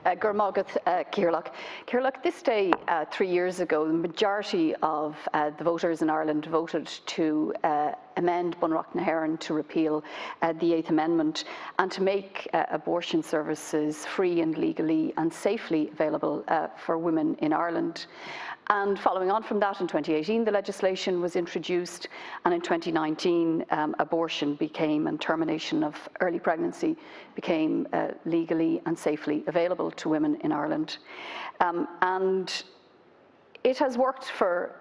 Gurmagat Kirloch, this day 3 years ago, the majority of the voters in Ireland voted to amend Bunreacht na Éireann to repeal the 8th Amendment and to make abortion services free and legally and safely available for women in Ireland. And following on from that, in 2018, the legislation was introduced, and in 2019, abortion became, and termination of early pregnancy became legally and safely available to women in Ireland. And it has worked for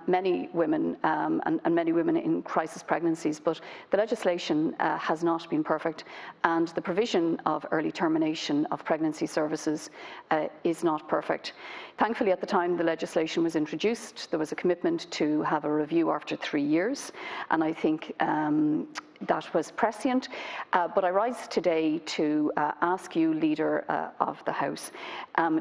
many women and many women in crisis pregnancies, but the legislation has not been perfect, and the provision of early termination of pregnancy services is not perfect. Thankfully, at the time the legislation was introduced, there was a commitment to have a review after 3 years, and I think that was prescient. But I rise today to ask you, Leader of the House,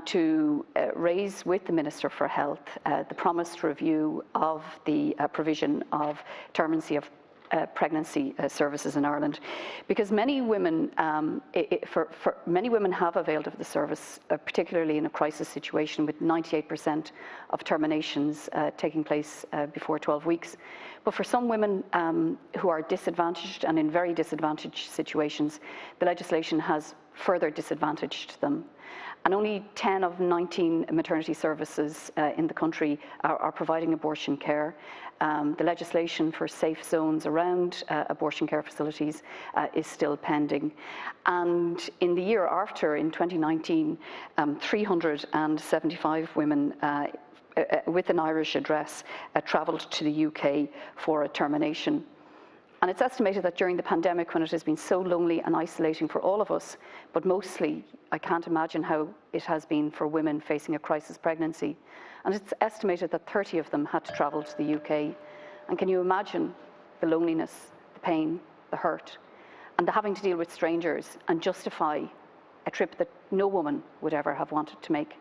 to raise with the Minister for Health the promised review of the provision of terminacy of pregnancy services in Ireland, because many women, many women have availed of the service, particularly in a crisis situation, with 98% of terminations taking place before 12 weeks. But for some women who are disadvantaged and in very disadvantaged situations, the legislation has further disadvantaged them. And only 10 of 19 maternity services in the country are providing abortion care. The legislation for safe zones around abortion care facilities is still pending. And in the year after, in 2019, 375 women with an Irish address travelled to the UK for a termination. And it's estimated that during the pandemic, when it has been so lonely and isolating for all of us, but mostly, I can't imagine how it has been for women facing a crisis pregnancy. And it's estimated that 30 of them had to travel to the UK. And can you imagine the loneliness, the pain, the hurt, and the having to deal with strangers and justify a trip that no woman would ever have wanted to make?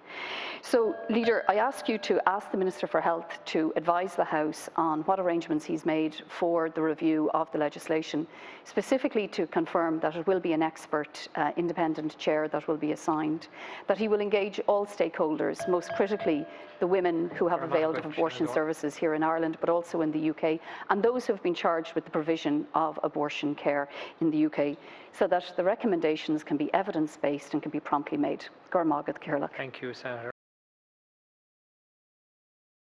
So, Leader, I ask you to ask the Minister for Health to advise the House on what arrangements he's made for the review of the legislation, specifically to confirm that it will be an expert, independent chair that will be assigned, that he will engage all stakeholders, most critically the women who have availed of abortion services here in Ireland, but also in the UK, and those who have been charged with the provision of abortion care in the UK, so that the recommendations can be evidence-based and can be promptly made. Thank you, Senator.